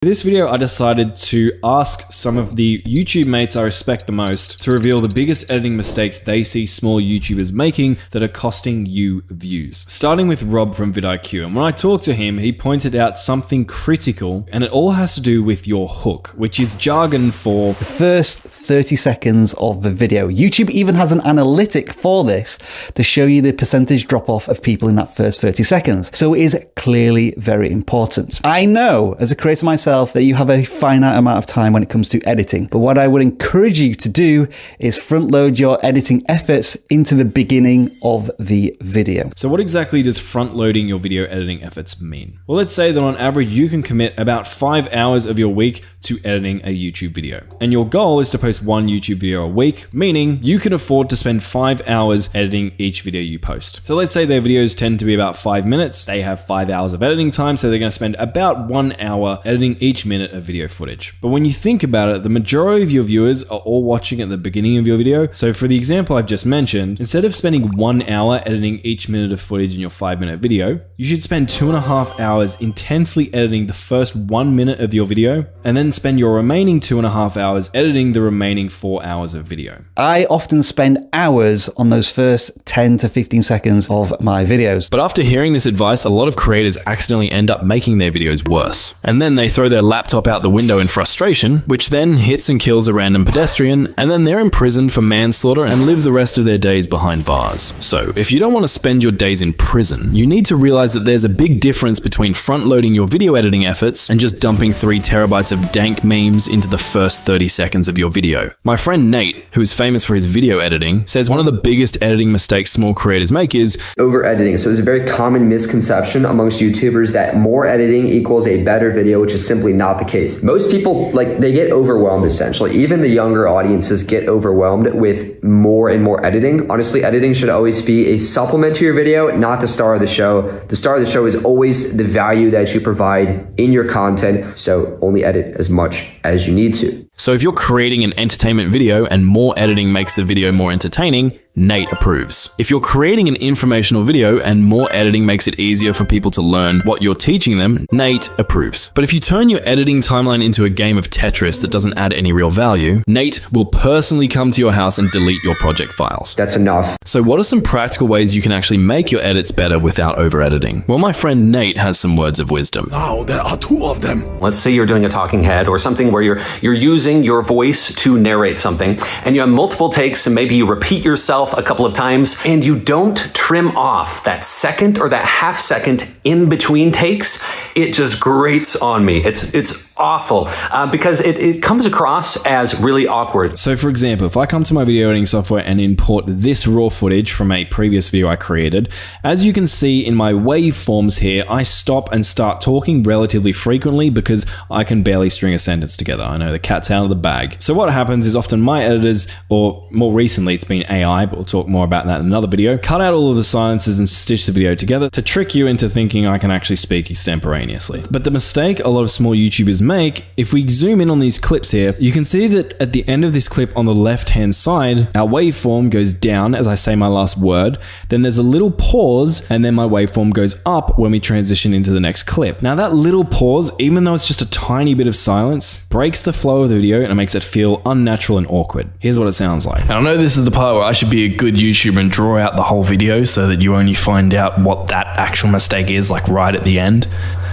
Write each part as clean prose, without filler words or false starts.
For this video, I decided to ask some of the YouTube mates I respect the most to reveal the biggest editing mistakes they see small YouTubers making that are costing you views. Starting with Rob from vidIQ, and when I talked to him, he pointed out something critical, and it all has to do with your hook, which is jargon for the first 30 seconds of the video. YouTube even has an analytic for this to show you the percentage drop off of people in that first 30 seconds. So it is clearly very important. I know as a creator myself that you have a finite amount of time when it comes to editing, but what I would encourage you to do is front load your editing efforts into the beginning of the video. So what exactly does front loading your video editing efforts mean? Well, let's say that on average you can commit about 5 hours of your week to editing a YouTube video, and your goal is to post one YouTube video a week, meaning you can afford to spend 5 hours editing each video you post. So let's say their videos tend to be about 5 minutes, they have 5 hours of editing time, so they're going to spend about 1 hour editing each minute of video footage. But when you think about it, the majority of your viewers are all watching at the beginning of your video. So for the example I've just mentioned, instead of spending 1 hour editing each minute of footage in your 5-minute video, you should spend 2.5 hours intensely editing the first 1 minute of your video, and then spend your remaining 2.5 hours editing the remaining 4 hours of video. I often spend hours on those first 10 to 15 seconds of my videos. But after hearing this advice, a lot of creators accidentally end up making their videos worse. And then they throw their laptop out the window in frustration, which then hits and kills a random pedestrian, and then they're imprisoned for manslaughter and live the rest of their days behind bars. So if you don't want to spend your days in prison, you need to realize that there's a big difference between front-loading your video editing efforts and just dumping 3 terabytes of dank memes into the first 30 seconds of your video. My friend Nate, who is famous for his video editing, says one of the biggest editing mistakes small creators make is over-editing. So it's a very common misconception amongst YouTubers that more editing equals a better video, which is simply not the case. Most people, they get overwhelmed essentially. Even the younger audiences get overwhelmed with more and more editing. Honestly, editing should always be a supplement to your video, not the star of the show. The star of the show is always the value that you provide in your content, so only edit as much as you need to. So if you're creating an entertainment video and more editing makes the video more entertaining, Nate approves. If you're creating an informational video and more editing makes it easier for people to learn what you're teaching them, Nate approves. But if you turn your editing timeline into a game of Tetris that doesn't add any real value, Nate will personally come to your house and delete your project files. That's enough. So what are some practical ways you can actually make your edits better without over-editing? Well, my friend Nate has some words of wisdom. Now there are 2 of them. Let's say you're doing a talking head or something where you're using your voice to narrate something, and you have multiple takes, and maybe you repeat yourself a couple of times, and you don't trim off that second or that half second in between takes. It just grates on me. It's awful because it comes across as really awkward. So for example, if I come to my video editing software and import this raw footage from a previous video I created, as you can see in my waveforms here, I stop and start talking relatively frequently because I can barely string a sentence together. I know the cat's out of the bag. So what happens is often my editors, or more recently it's been AI, but we'll talk more about that in another video, cut out all of the silences and stitch the video together to trick you into thinking I can actually speak extemporaneously. But the mistake a lot of small YouTubers make, if we zoom in on these clips here, you can see that at the end of this clip on the left-hand side, our waveform goes down as I say my last word, then there's a little pause, and then my waveform goes up when we transition into the next clip. Now that little pause, even though it's just a tiny bit of silence, breaks the flow of the video and it makes it feel unnatural and awkward. Here's what it sounds like. And I know this is the part where I should be a good YouTuber and draw out the whole video so that you only find out what that actual mistake is right at the end.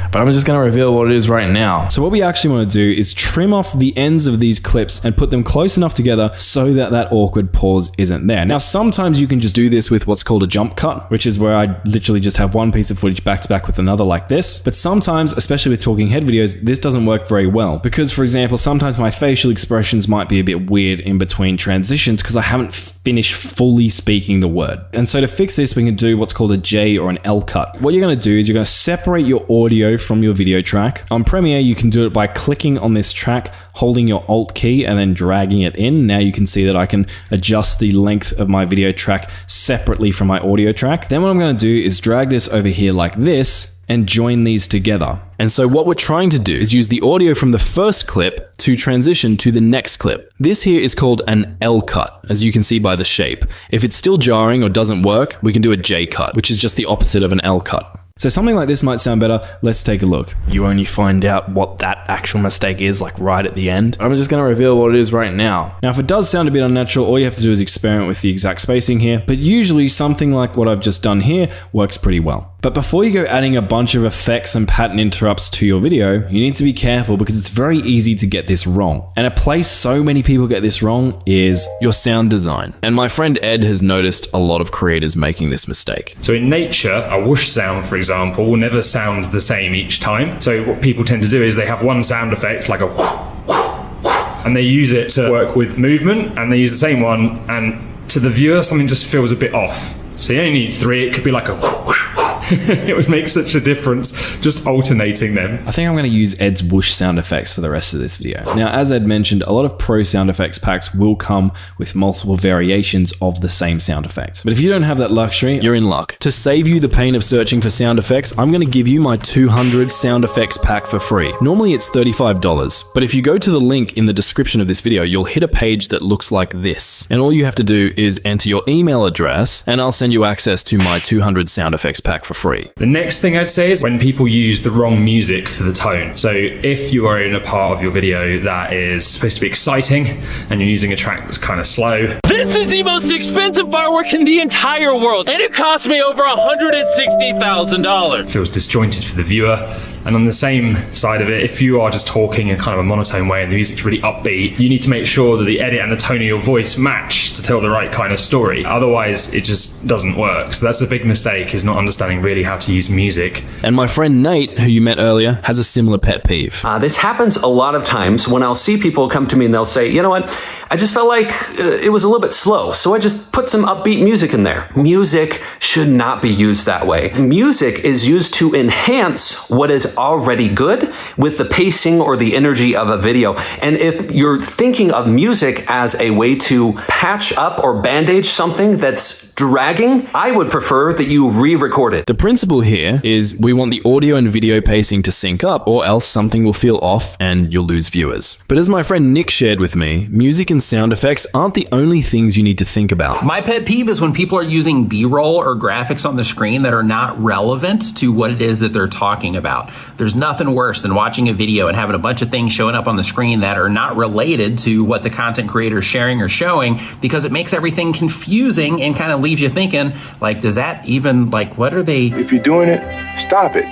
But I'm just going to reveal what it is right now. So what we actually want to do is trim off the ends of these clips and put them close enough together so that that awkward pause isn't there. Now, sometimes you can just do this with what's called a jump cut, which is where I literally just have one piece of footage back to back with another like this. But sometimes, especially with talking head videos, this doesn't work very well because, for example, sometimes my facial expressions might be a bit weird in between transitions because I haven't finished fully speaking the word. And so to fix this, we can do what's called a J or an L cut. What you're going to do is you're going to separate your audio from your video track. On Premiere, you can do it by clicking on this track, holding your Alt key and then dragging it in. Now you can see that I can adjust the length of my video track separately from my audio track. Then what I'm going to do is drag this over here like this and join these together. And so what we're trying to do is use the audio from the first clip to transition to the next clip. This here is called an L cut, as you can see by the shape. If it's still jarring or doesn't work, we can do a J cut, which is just the opposite of an L cut. So something like this might sound better. Let's take a look. You only find out what that actual mistake is like right at the end. I'm just going to reveal what it is right now. Now, if it does sound a bit unnatural, all you have to do is experiment with the exact spacing here, but usually something like what I've just done here works pretty well. But before you go adding a bunch of effects and pattern interrupts to your video, you need to be careful because it's very easy to get this wrong. And a place so many people get this wrong is your sound design. And my friend Ed has noticed a lot of creators making this mistake. So in nature, a whoosh sound, for example, will never sound the same each time. So what people tend to do is they have one sound effect, like a whoosh, and they use it to work with movement, and they use the same one, and to the viewer, something just feels a bit off. So you only need 3, it could be like a whoosh. It would make such a difference just alternating them. I think I'm going to use Ed's whoosh sound effects for the rest of this video. Now, as Ed mentioned, a lot of pro sound effects packs will come with multiple variations of the same sound effect. But if you don't have that luxury, you're in luck. To save you the pain of searching for sound effects, I'm going to give you my 200 sound effects pack for free. Normally it's $35, but if you go to the link in the description of this video, you'll hit a page that looks like this. And all you have to do is enter your email address, and I'll send you access to my 200 sound effects pack for free. The next thing I'd say is when people use the wrong music for the tone. So if you are in a part of your video that is supposed to be exciting and you're using a track that's kind of slow. This is the most expensive firework in the entire world, and it cost me over $160,000. It feels disjointed for the viewer. And on the same side of it, if you are just talking in kind of a monotone way and the music's really upbeat, you need to make sure that the edit and the tone of your voice match to tell the right kind of story. Otherwise, it just doesn't work. So that's a big mistake, is not understanding really how to use music. And my friend Nate, who you met earlier, has a similar pet peeve. This happens a lot of times when I'll see people come to me and they'll say, you know what, I just felt like it was a little bit slow, so I just put some upbeat music in there. Music should not be used that way. Music is used to enhance what is already good with the pacing or the energy of a video. And if you're thinking of music as a way to patch up or bandage something that's dragging, I would prefer that you re-record it. The principle here is we want the audio and video pacing to sync up, or else something will feel off and you'll lose viewers. But as my friend Nick shared with me, music and sound effects aren't the only things you need to think about. My pet peeve is when people are using B-roll or graphics on the screen that are not relevant to what it is that they're talking about. There's nothing worse than watching a video and having a bunch of things showing up on the screen that are not related to what the content creator is sharing or showing, because it makes everything confusing and kind of leaves you thinking, like, does that even, like, what are they? If you're doing it, stop it.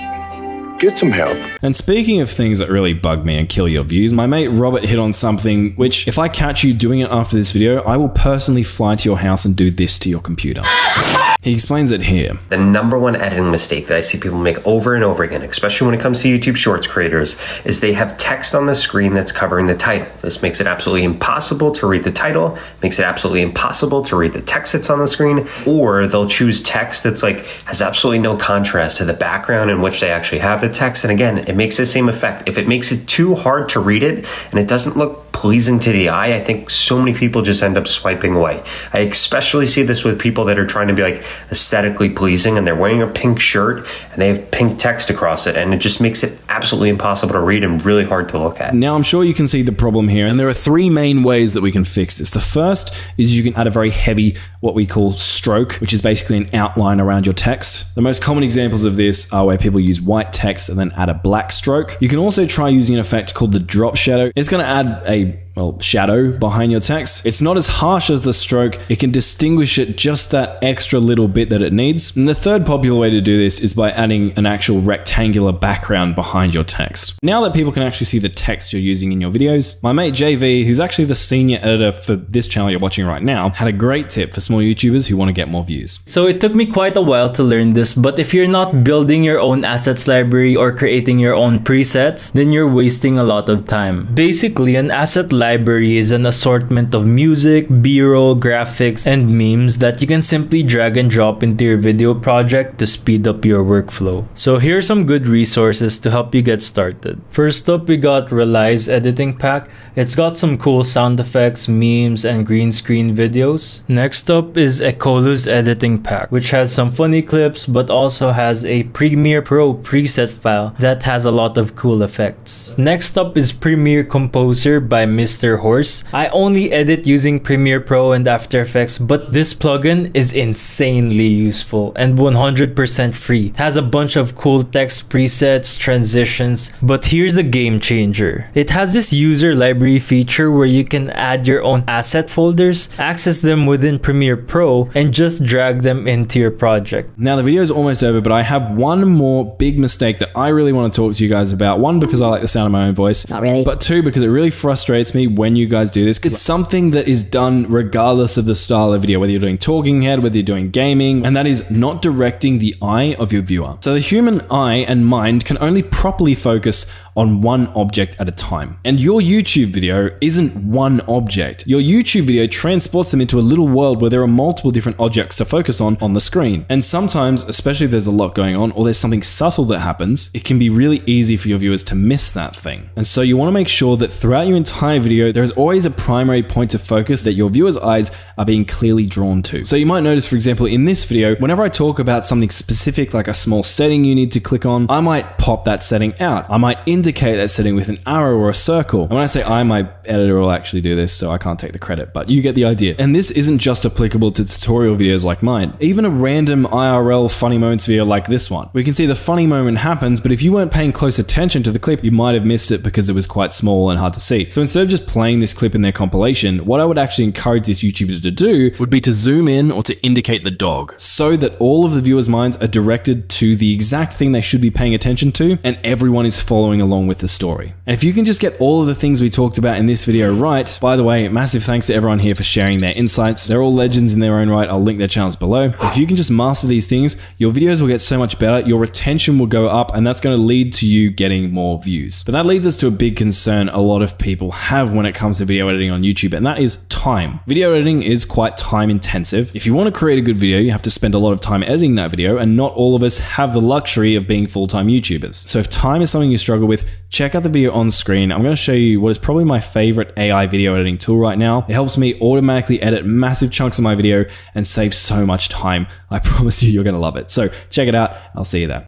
Get some help. And speaking of things that really bug me and kill your views, my mate Robert hit on something which, if I catch you doing it after this video, I will personally fly to your house and do this to your computer. He explains it here. The number one editing mistake that I see people make over and over again, especially when it comes to YouTube Shorts creators, is they have text on the screen that's covering the title. This makes it absolutely impossible to read the title, makes it absolutely impossible to read the text that's on the screen, or they'll choose text that's like has absolutely no contrast to the background in which they actually have the text. And again, it makes the same effect. If it makes it too hard to read it and it doesn't look pleasing to the eye, I think so many people just end up swiping away. I especially see this with people that are trying to be like aesthetically pleasing and they're wearing a pink shirt and they have pink text across it, and it just makes it absolutely impossible to read and really hard to look at. Now, I'm sure you can see the problem here, and there are 3 main ways that we can fix this. The first is you can add a very heavy, what we call stroke, which is basically an outline around your text. The most common examples of this are where people use white text and then add a black stroke. You can also try using an effect called the drop shadow. It's going to add a shadow behind your text. It's not as harsh as the stroke. It can distinguish it just that extra little bit that it needs. And the third popular way to do this is by adding an actual rectangular background behind your text. Now that people can actually see the text you're using in your videos, my mate JV, who's actually the senior editor for this channel you're watching right now, had a great tip for small YouTubers who want to get more views. So it took me quite a while to learn this, but if you're not building your own assets library or creating your own presets, then you're wasting a lot of time. Basically, an asset library is an assortment of music, B-roll, graphics, and memes that you can simply drag and drop into your video project to speed up your workflow. So here are some good resources to help you get started. First up, we got Reli's editing pack. It's got some cool sound effects, memes, and green screen videos. Next up is Ekolu's editing pack, which has some funny clips but also has a Premiere Pro preset file that has a lot of cool effects. Next up is Premiere Composer by Mr. Mr. Horse. I only edit using Premiere Pro and After Effects, but this plugin is insanely useful and 100% free. It has a bunch of cool text presets, transitions, but here's the game changer. It has this user library feature where you can add your own asset folders, access them within Premiere Pro, and just drag them into your project. Now the video is almost over, but I have one more big mistake that I really want to talk to you guys about. One, because I like the sound of my own voice. Not really. But two, because it really frustrates me when you guys do this. It's something that is done regardless of the style of video, whether you're doing talking head, whether you're doing gaming, and that is not directing the eye of your viewer. So the human eye and mind can only properly focus on one object at a time. And your YouTube video isn't one object. Your YouTube video transports them into a little world where there are multiple different objects to focus on the screen. And sometimes, especially if there's a lot going on or there's something subtle that happens, it can be really easy for your viewers to miss that thing. And so you want to make sure that throughout your entire video, there is always a primary point of focus that your viewers' eyes are being clearly drawn to. So you might notice, for example, in this video, whenever I talk about something specific, like a small setting you need to click on, I might pop that setting out. I might indicate that setting with an arrow or a circle. And when I say I, my editor will actually do this, so I can't take the credit, but you get the idea. And this isn't just applicable to tutorial videos like mine. Even a random IRL funny moments video like this one. We can see the funny moment happens, but if you weren't paying close attention to the clip, you might have missed it because it was quite small and hard to see. So instead of just playing this clip in their compilation, what I would actually encourage these YouTubers to do would be to zoom in or to indicate the dog, so that all of the viewers' minds are directed to the exact thing they should be paying attention to, and everyone is following along with the story. And if you can just get all of the things we talked about in this video right, by the way, massive thanks to everyone here for sharing their insights. They're all legends in their own right. I'll link their channels below. If you can just master these things, your videos will get so much better, your retention will go up, and that's going to lead to you getting more views. But that leads us to a big concern a lot of people have when it comes to video editing on YouTube, and that is time. Video editing is quite time intensive. If you want to create a good video, you have to spend a lot of time editing that video, and not all of us have the luxury of being full-time YouTubers. So if time is something you struggle with, check out the video on screen. I'm going to show you what is probably my favorite AI video editing tool right now. It helps me automatically edit massive chunks of my video and save so much time. I promise you, you're going to love it. So check it out. I'll see you there.